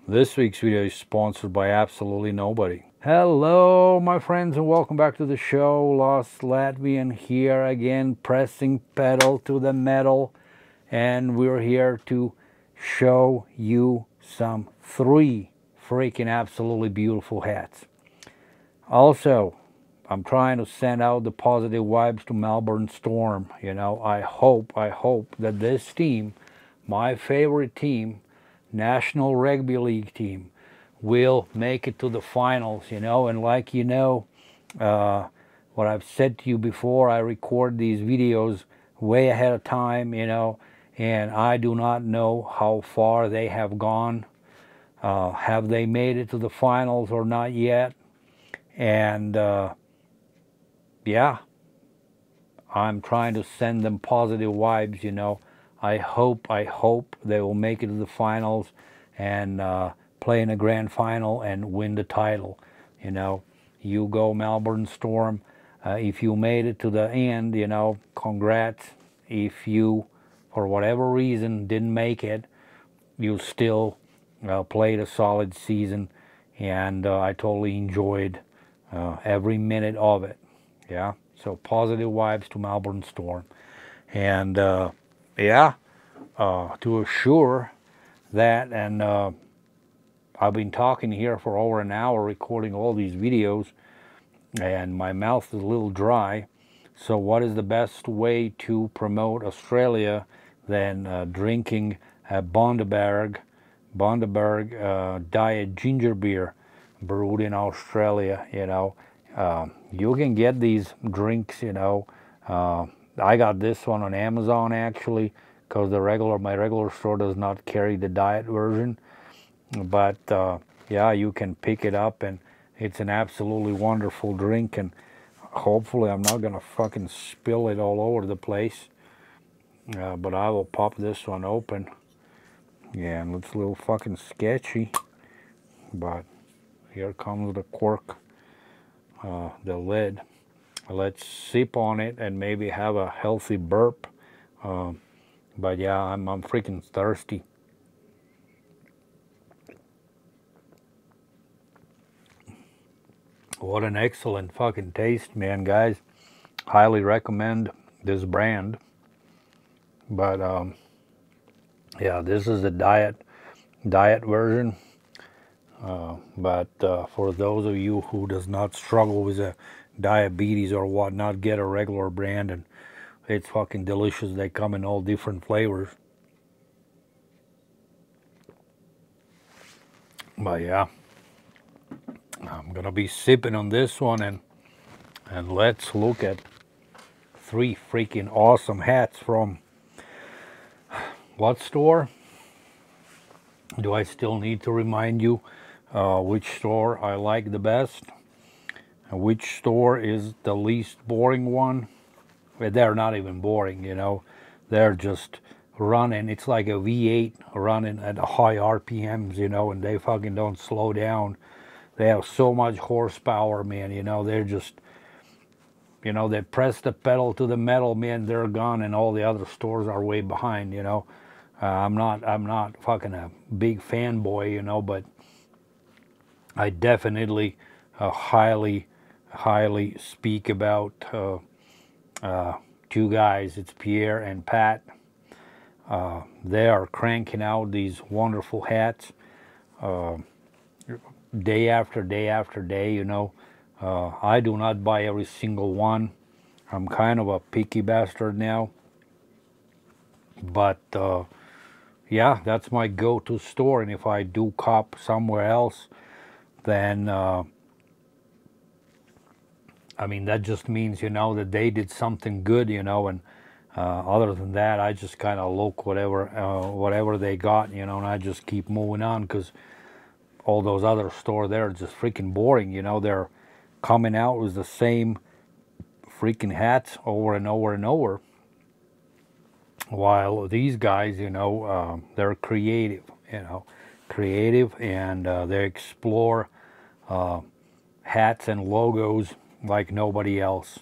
This week's video is sponsored by absolutely nobody. Hello, my friends, and welcome back to the show. Lost Latvian here again, pressing pedal to the metal. And we're here to show you some 3 freaking absolutely beautiful hats. Also, I'm trying to send out the positive vibes to Melbourne Storm. You know, I hope that this team, my favorite team, National Rugby League team, will make it to the finals, you know. And like you know, what I've said to you before, I record these videos way ahead of time, you know, and I do not know how far they have gone. Have they made it to the finals or not yet? And yeah, I'm trying to send them positive vibes, you know. I hope they will make it to the finals and play in a grand final and win the title. You know, you go Melbourne Storm. If you made it to the end, you know, congrats. If you, for whatever reason, didn't make it, you still played a solid season, and I totally enjoyed every minute of it. Yeah, so positive vibes to Melbourne Storm. And yeah, to assure that, and I've been talking here for over an hour recording all these videos, and my mouth is a little dry. So what is the best way to promote Australia than drinking a Bundaberg diet ginger beer brewed in Australia? You know, you can get these drinks, you know. I got this one on Amazon actually, because my regular store does not carry the diet version. But yeah, you can pick it up, and it's an absolutely wonderful drink. And hopefully I'm not gonna fucking spill it all over the place. But I will pop this one open. Yeah, and it's a little fucking sketchy, but here comes the cork, the lid. Let's sip on it and maybe have a healthy burp. But yeah, I'm freaking thirsty. What an excellent fucking taste, man, guys. Highly recommend this brand. But yeah, this is the diet version. But for those of you who does not struggle with diabetes or whatnot, get a regular brand, and it's fucking delicious. They come in all different flavors. But yeah, I'm gonna be sipping on this one, and let's look at 3 freaking awesome hats from what store? Do I still need to remind you which store I like the best? Which store is the least boring one? They're not even boring, you know. They're just running. It's like a V8 running at high RPMs, you know, and they fucking don't slow down. They have so much horsepower, man, you know. They're just, you know, they press the pedal to the metal, man, they're gone, and all the other stores are way behind, you know. I'm not fucking a big fanboy, you know, but I definitely highly speak about 2 guys. It's Pierre and Pat. They are cranking out these wonderful hats day after day after day, you know. I do not buy every single one. I'm kind of a picky bastard now. But yeah, that's my go-to store, and if I do cop somewhere else, then I mean, that just means, you know, that they did something good, you know, and other than that, I just kind of look whatever they got, you know, and I just keep moving on, because all those other stores there are just freaking boring, you know. They're coming out with the same freaking hats over and over and over, while these guys, you know, they're creative, you know, and they explore hats and logos like nobody else.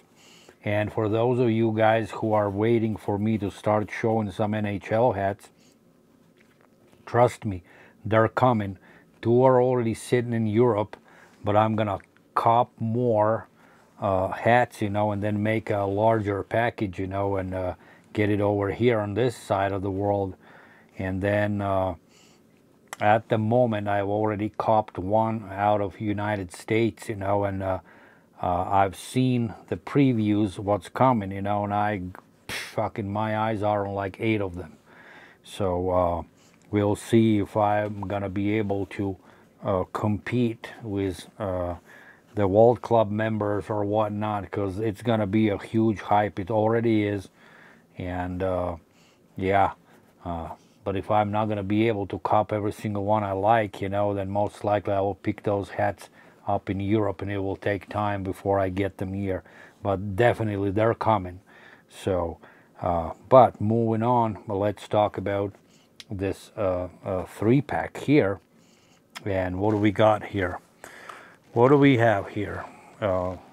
And for those of you guys who are waiting for me to start showing some NHL hats, trust me, they're coming 2 are already sitting in Europe, but I'm gonna cop more hats, you know, and then make a larger package, you know, and get it over here on this side of the world. And then at the moment I've already copped one out of United States, you know, and I've seen the previews, what's coming, you know, and fucking my eyes are on like 8 of them. So we'll see if I'm gonna be able to compete with the World Club members or whatnot, because it's gonna be a huge hype. It already is. And yeah, but if I'm not gonna be able to cop every single one I like, you know, then most likely I will pick those hats up in Europe, and it will take time before I get them here. But definitely they're coming. So but moving on, let's talk about this 3-pack here. And what do we got here? What do we have here?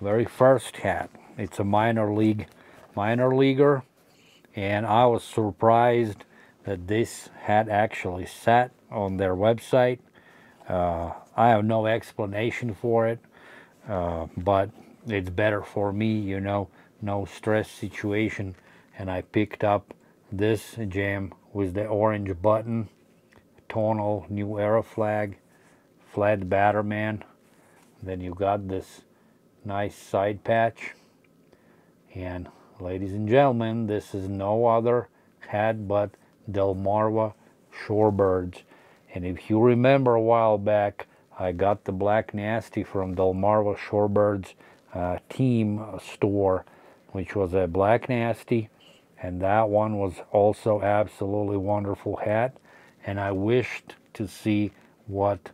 Very first hat. It's a minor leaguer, and I was surprised that this hat actually sat on their website. I have no explanation for it, but it's better for me, you know, no stress situation. And I picked up this gem with the orange button, tonal New Era flag, flat Batterman. Then you got this nice side patch. And ladies and gentlemen, this is no other hat but Delmarva Shorebirds. And if you remember a while back, I got the Black Nasty from Delmarva Shorebirds team store, which was a Black Nasty, and that one was also absolutely wonderful hat. And I wished to see what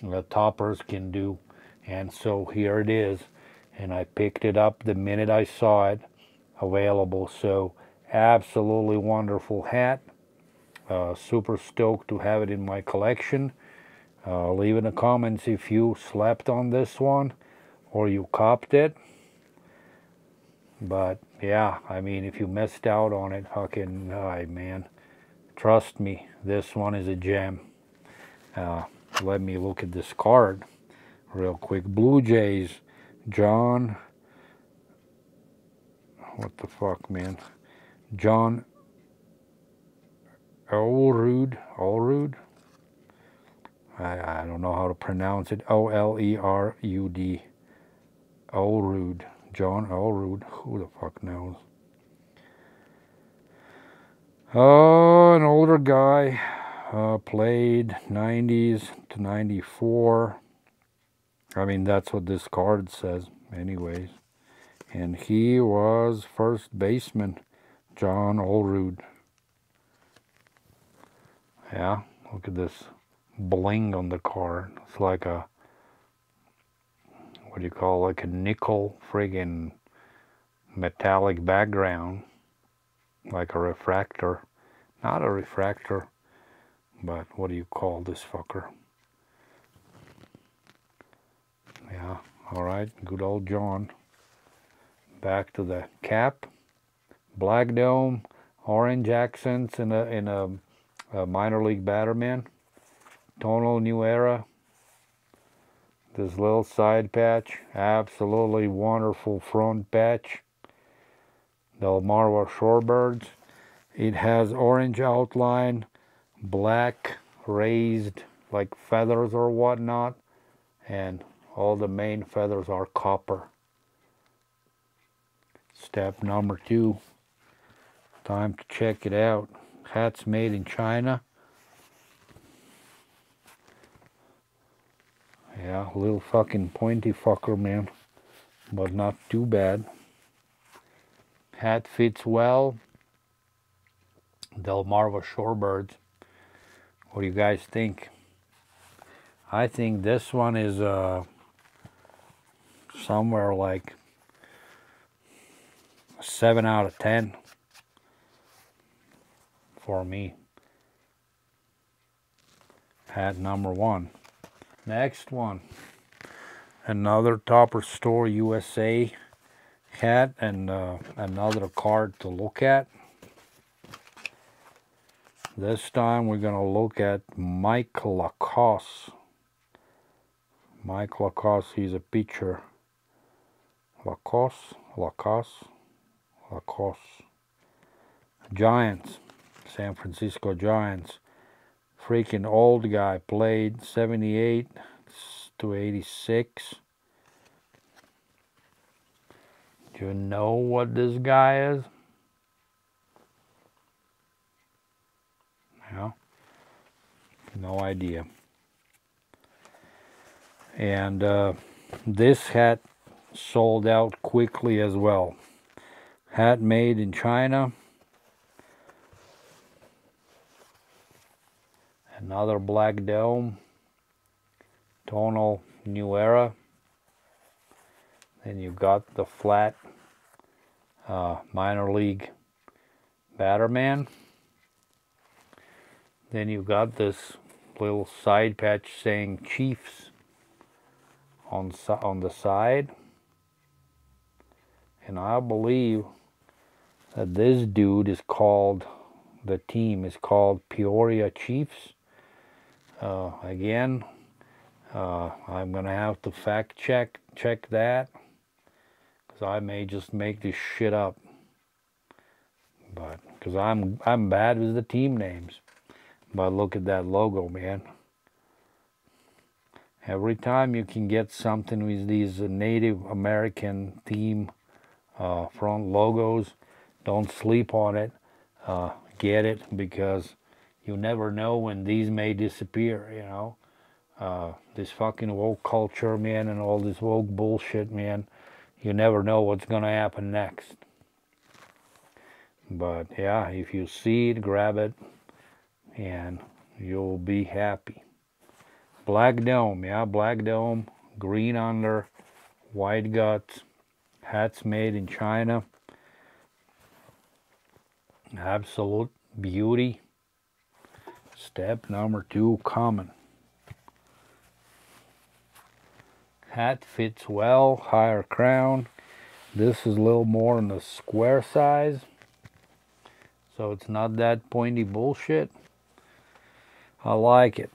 the toppers can do, and so here it is. And I picked it up the minute I saw it available. So absolutely wonderful hat. Super stoked to have it in my collection. Leave in the comments if you slept on this one or you copped it. But yeah, I mean, if you missed out on it, fucking man, trust me, this one is a gem. Let me look at this card real quick. Blue Jays, John, what the fuck, man? John Olerud. I don't know how to pronounce it. O-L-E-R-U-D. Olerud. John Olerud. Who the fuck knows? Oh, an older guy. Played 90s to 94. I mean, that's what this card says anyways. And he was first baseman, John Olerud. Yeah, look at this bling on the card. It's like a, what do you call it, like a nickel friggin' metallic background, like a refractor. Not a refractor, but what do you call this fucker? Yeah, alright, good old John. Back to the cap. Black dome, orange accents in a minor league Batterman. Tonal New Era. This little side patch, absolutely wonderful front patch. Delmarva Shorebirds. It has orange outline, black raised like feathers or whatnot, and all the main feathers are copper. Step number 2. Time to check it out. Hat's made in China. Yeah, a little fucking pointy fucker, man, but not too bad. Hat fits well. Delmarva Shorebirds. What do you guys think? I think this one is somewhere like 7 out of 10 for me. Hat number 1. Next one, another Topper Store USA hat, and another card to look at. This time we're gonna look at Mike Lacoste. Mike Lacoste, he's a pitcher. Lacoste. Giants, San Francisco Giants. Freaking old guy, played 78 to 86. Do you know what this guy is? No, no idea. And this hat sold out quickly as well. Hat made in China. Another black dome. Tonal New Era. Then you got the flat minor league Batterman. Then you got this little side patch saying Chiefs on the side. And I believe that this dude is called, the team is called Peoria Chiefs. Again, I'm gonna have to fact check that, because I may just make this shit up. But because I'm bad with the team names. But look at that logo, man. Every time you can get something with these Native American theme front logos, don't sleep on it. Get it, because you never know when these may disappear, you know. This fucking woke culture, man, and all this woke bullshit, man. You never know what's gonna happen next. But yeah, if you see it, grab it, and you'll be happy. Black dome, yeah, black dome, green under, white guts, hats made in China. Absolute beauty. Step number 2, common. Hat fits well, higher crown. This is a little more in the square size, so it's not that pointy bullshit. I like it.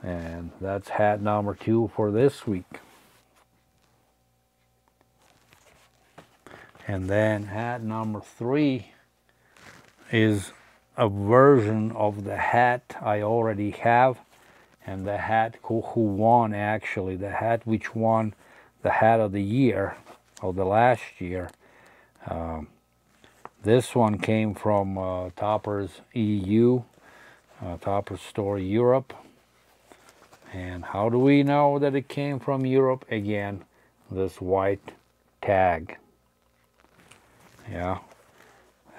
And that's hat number 2 for this week. And then hat number 3 is a version of the hat I already have, and the hat who won, actually, the hat which won the hat of the year, of the last year. This one came from Topper's EU, Topper's Store Europe. And how do we know that it came from Europe? Again, this white tag. Yeah.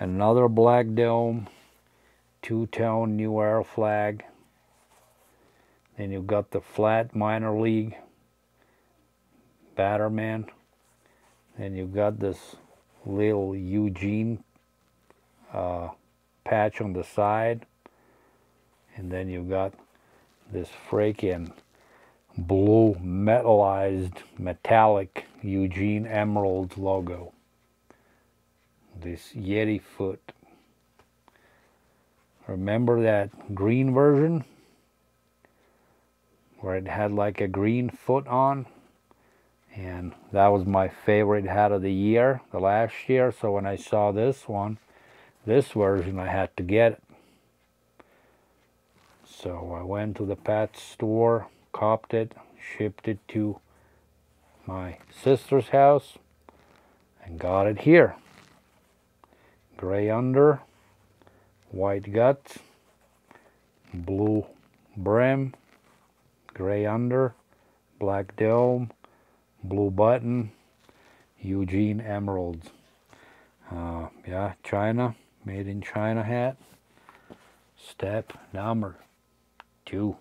Another black dome, two-tone New Era flag. Then you've got the flat minor league Batterman. Then you've got this little Eugene patch on the side. And then you've got this freaking blue metallized metallic Eugene Emerald logo. This Yeti foot. Remember that green version where it had like a green foot on? And that was my favorite hat of the year, the last year. So when I saw this one, this version, I had to get it. So I went to the Pat's store, copped it, shipped it to my sister's house, and got it here. Gray under, white guts, blue brim, gray under, black dome, blue button, Eugene Emeralds. Yeah, China, made in China hat. Step number 2.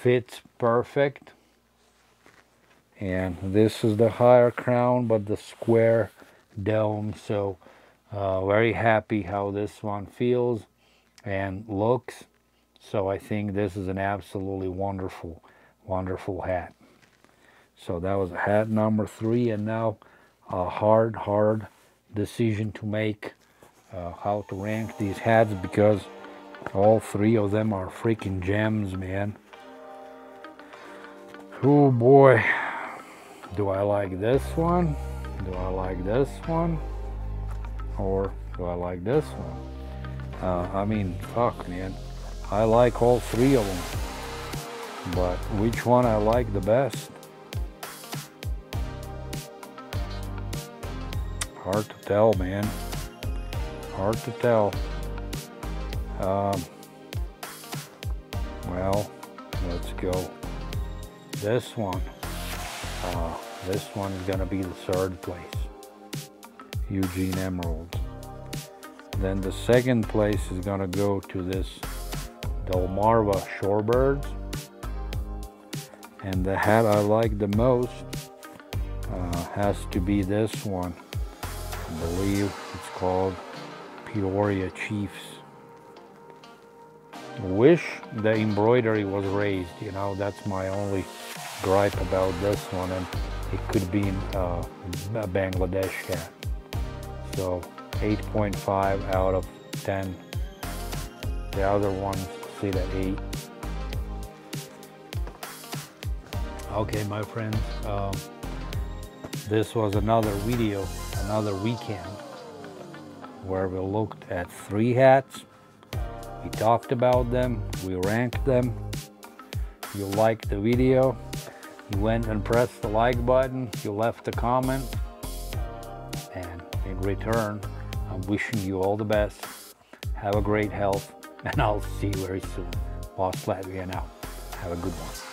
Fits perfect. And this is the higher crown, but the square dome. So very happy how this one feels and looks. So I think this is an absolutely wonderful, wonderful hat. So that was hat number 3, and now a hard decision to make how to rank these hats, because all 3 of them are freaking gems, man. Oh boy, do I like this one? Do I like this one? Or do I like this one? I mean, fuck, man. I like all three of them. But which one I like the best? Hard to tell, man. Hard to tell. Well, let's go. This one. This one is gonna be the third place. Eugene Emerald. Then the second place is gonna go to this Delmarva Shorebirds. And the hat I like the most has to be this one. I believe it's called Peoria Chiefs. Wish the embroidery was raised, you know, that's my only gripe about this one, and it could be a Bangladesh hat. So 8.5 out of 10. The other ones sit at 8. Okay, my friends, this was another video, another weekend where we looked at 3 hats. We talked about them, we ranked them. You liked the video, you went and pressed the like button, you left a comment, and in return, I'm wishing you all the best. Have a great health, and I'll see you very soon. Lost Latvian out. Have a good one.